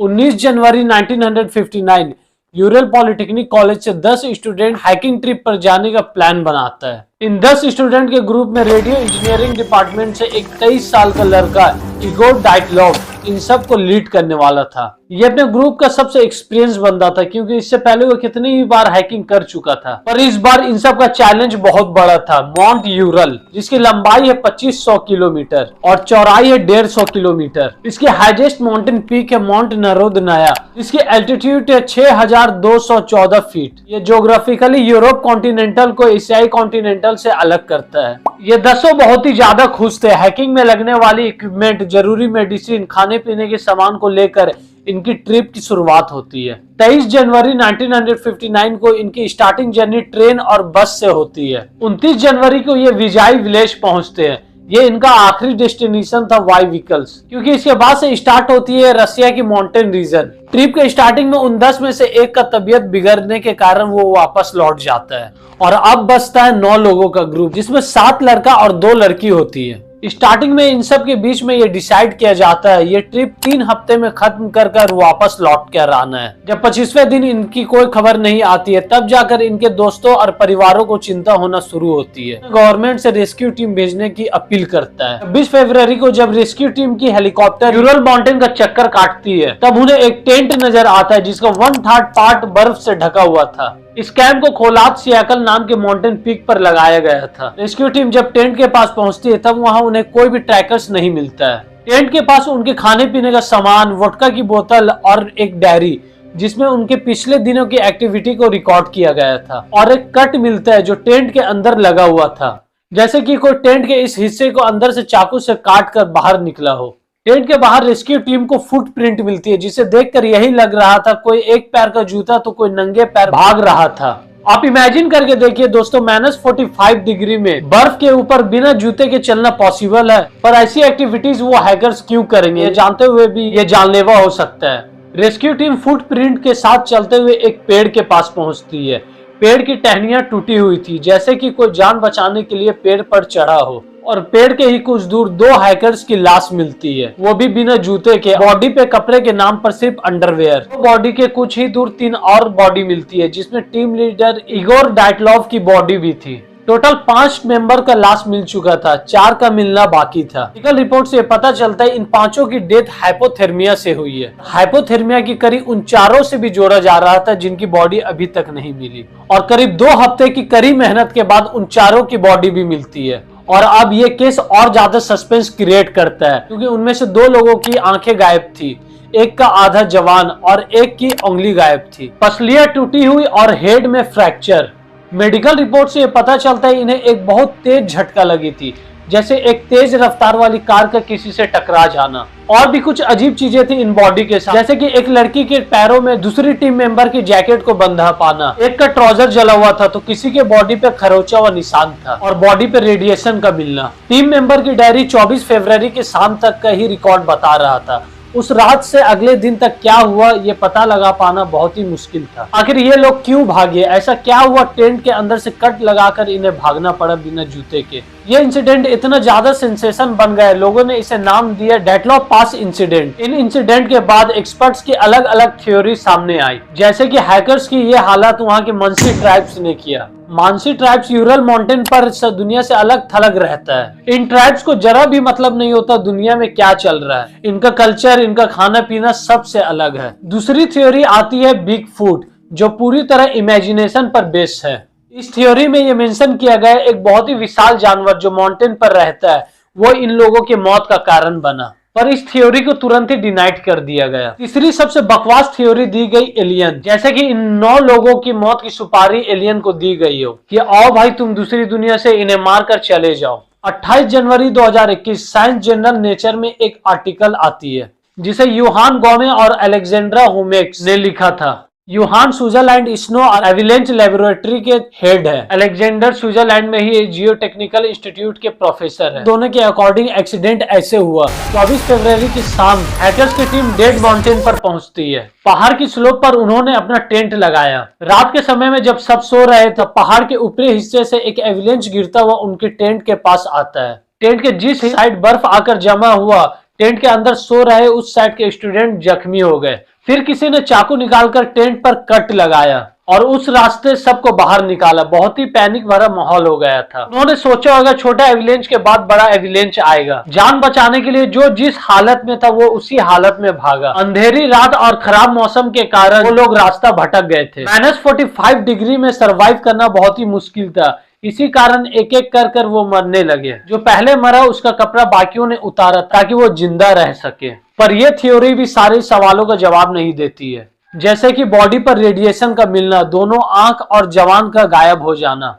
19 जनवरी 1959 Ural polytechnic college से 10 student hiking trip पर जाने का प्लान बनाता है। इन 10 स्टूडेंट के ग्रुप में रेडियो इंजीनियरिंग डिपार्टमेंट से एक 23 साल का लड़का इगोर डाइटलॉव इन सब को लीड करने वाला था। ये अपने ग्रुप का सबसे एक्सपीरियंस बंदा था, क्योंकि इससे पहले वो कितनी ही बार हाइकिंग कर चुका था। पर इस बार इन सब का चैलेंज बहुत बड़ा था। माउंट यूरल, जिसकी लंबाई है 2500 किलोमीटर और चौड़ाई है 150 किलोमीटर। इसकी हाईएस्ट माउंटेन पीक है माउंट नरोदनाया, जिसकी एल्टीट्यूड है 6214 फीट। ये ज्योग्राफिकली यूरोप कॉन्टिनेंटल को एशियाई कॉन्टिनेंटल से अलग करता है। ये 10 बहुत ही ज्यादा खुश थे। हाइकिंग में लगने वाली इक्विपमेंट, जरूरी मेडिसिन, खाने पीने के सामान को लेकर इनकी ट्रिप की शुरुआत होती है। 23 जनवरी 1959 को इनकी स्टार्टिंग जर्नी ट्रेन और बस से होती है। 29 जनवरी को ये विजाई विलेज पहुंचते हैं। ये इनका आखिरी डेस्टिनेशन था वाई व्हीकल्स, क्योंकि इसके बाद से स्टार्ट होती है रसिया की माउंटेन रीजन। ट्रिप के स्टार्टिंग में उन 10 में से एक का तबीयत बिगड़ने के कारण वो वापस लौट जाता है और अब बचता है 9 लोगों का ग्रुप, जिसमें 7 लड़का और 2 लड़की होती है। स्टार्टिंग में इन सब के बीच में ये डिसाइड किया जाता है ये ट्रिप 3 हफ्ते में खत्म कर वापस लौट कर आना है। जब 25वें दिन इनकी कोई खबर नहीं आती है, तब जाकर इनके दोस्तों और परिवारों को चिंता होना शुरू होती है। गवर्नमेंट से रेस्क्यू टीम भेजने की अपील करता है। 20 फरवरी को जब रेस्क्यू टीम की हेलीकॉप्टर यूरल माउंटेन का चक्कर काटती है, तब उन्हें एक टेंट नजर आता है जिसका 1/3 पार्ट बर्फ से ढका हुआ था। इस कैंप को खोलात सियाकल नाम के माउंटेन पीक पर लगाया गया था। रेस्क्यू टीम जब टेंट के पास पहुंचती है, तब वहां उन्हें कोई भी ट्रैकर्स नहीं मिलता है। टेंट के पास उनके खाने पीने का सामान, वोडका की बोतल और एक डायरी, जिसमें उनके पिछले दिनों की एक्टिविटी को रिकॉर्ड किया गया था, और एक कट मिलता है जो टेंट के अंदर लगा हुआ था, जैसे कि कोई टेंट के इस हिस्से को अंदर से चाकू से काट कर बाहर निकला हो। टेंट के बाहर रेस्क्यू टीम को फुटप्रिंट मिलती है, जिसे देखकर यही लग रहा था कोई एक पैर का जूता तो कोई नंगे पैर भाग रहा था। आप इमेजिन करके देखिए दोस्तों, -45 डिग्री में बर्फ के ऊपर बिना जूते के चलना पॉसिबल है, पर ऐसी एक्टिविटीज वो हैकर्स क्यों करेंगे, ये जानते हुए भी ये जानलेवा हो सकता है। रेस्क्यू टीम फुटप्रिंट के साथ चलते हुए एक पेड़ के पास पहुंचती है। पेड़ की टहनियां टूटी हुई थी, जैसे कि कोई जान बचाने के लिए पेड़ पर चढ़ा हो, और पेड़ के ही कुछ दूर 2 हैकर्स की लाश मिलती है, वो भी बिना जूते के। बॉडी पे कपड़े के नाम पर सिर्फ अंडरवेयर। बॉडी के कुछ ही दूर 3 और बॉडी मिलती है, जिसमें टीम लीडर इगोर डाइटलॉव की बॉडी भी थी। टोटल 5 मेंबर का लाश मिल चुका था, 4 का मिलना बाकी था। मेडिकल रिपोर्ट से पता चलता है इन 5 की डेथ हाइपोथर्मिया से हुई है। हाइपोथर्मिया की करीब उन 4 से भी जोड़ा जा रहा था जिनकी बॉडी अभी तक नहीं मिली, और करीब 2 हफ्ते की कड़ी मेहनत के बाद उन 4 की बॉडी भी मिलती है। और अब ये केस और ज्यादा सस्पेंस क्रिएट करता है, क्योंकि उनमें से 2 लोगों की आंखें गायब थी, एक का आधा जवान और एक की उंगली गायब थी। पसलियां टूटी हुई और हेड में फ्रैक्चर। मेडिकल रिपोर्ट से पता चलता है इन्हें एक बहुत तेज झटका लगी थी, जैसे एक तेज रफ्तार वाली कार का किसी से टकरा जाना। और भी कुछ अजीब चीजें थी इन बॉडी के साथ, जैसे कि एक लड़की के पैरों में दूसरी टीम मेंबर की जैकेट को बंधा पाना, एक का ट्राउजर जला हुआ था तो किसी के बॉडी पे खरोचा हुआ निशान था, और बॉडी पे रेडिएशन का मिलना। टीम मेंबर की डायरी 24 फरवरी के शाम तक का ही रिकॉर्ड बता रहा था। उस रात से अगले दिन तक क्या हुआ ये पता लगा पाना बहुत ही मुश्किल था। आखिर ये लोग क्यों भागे, ऐसा क्या हुआ टेंट के अंदर से कट लगाकर इन्हें भागना पड़ा बिना जूते के। ये इंसिडेंट इतना ज्यादा सेंसेशन बन गया, लोगों ने इसे नाम दिया डेटलॉव पास इंसिडेंट। इन इंसिडेंट के बाद एक्सपर्ट्स की अलग अलग थ्योरी सामने आई, जैसे कि हैकर्स की ये हालत वहाँ के मानसी ट्राइब्स ने किया। मानसी ट्राइब्स यूरल माउंटेन पर दुनिया से अलग थलग रहता है। इन ट्राइब्स को जरा भी मतलब नहीं होता दुनिया में क्या चल रहा है। इनका कल्चर, इनका खाना पीना सबसे अलग है। दूसरी थ्योरी आती है बिग फूट, जो पूरी तरह इमेजिनेशन पर बेस्ड है। इस थ्योरी में ये मेंशन किया गया एक बहुत ही विशाल जानवर जो माउंटेन पर रहता है, वो इन लोगों की मौत का कारण बना, पर इस थ्योरी को तुरंत ही डिनाइट कर दिया गया। तीसरी सबसे बकवास थ्योरी दी गई एलियन, जैसे कि इन 9 लोगों की मौत की सुपारी एलियन को दी गई हो कि आओ भाई तुम दूसरी दुनिया से इन्हें मारकर चले जाओ। 28 जनवरी 2021 साइंस जर्नल नेचर में एक आर्टिकल आती है, जिसे यूहान गोमे और अलेक्जेंड्रा होमेक्स ने लिखा था। यूहान स्विट्जरलैंड स्नो और एविलेंच लेबोरेटरी के हेड है। अलेक्जेंडर स्विट्जरलैंड में ही जियो टेक्निकल इंस्टीट्यूट के प्रोफेसर है। दोनों के अकॉर्डिंग एक्सीडेंट ऐसे हुआ, 24 फरवरी की शाम हैकर्स की टीम डेड माउंटेन पर पहुंचती है। पहाड़ की स्लोप पर उन्होंने अपना टेंट लगाया। रात के समय में जब सब सो रहे थे, पहाड़ के ऊपरी हिस्से से एक एविलेंच गिरता हुआ उनके टेंट के पास आता है। टेंट के जिस साइड बर्फ आकर जमा हुआ, टेंट के अंदर सो रहे उस साइड के स्टूडेंट जख्मी हो गए। फिर किसी ने चाकू निकालकर टेंट पर कट लगाया और उस रास्ते सबको बाहर निकाला। बहुत ही पैनिक भरा माहौल हो गया था। उन्होंने सोचा होगा छोटा एविलेंच के बाद बड़ा एविलेंच आएगा। जान बचाने के लिए जो जिस हालत में था वो उसी हालत में भागा। अंधेरी रात और खराब मौसम के कारण वो लोग रास्ता भटक गए थे। -45 डिग्री में सरवाइव करना बहुत ही मुश्किल था। इसी कारण एक एक कर वो मरने लगे। जो पहले मरा उसका कपड़ा बाकियों ने उतारा ताकि वो जिंदा रह सके। पर यह थ्योरी भी सारे सवालों का जवाब नहीं देती है, जैसे कि बॉडी पर रेडिएशन का मिलना, दोनों आंख और जवान का गायब हो जाना।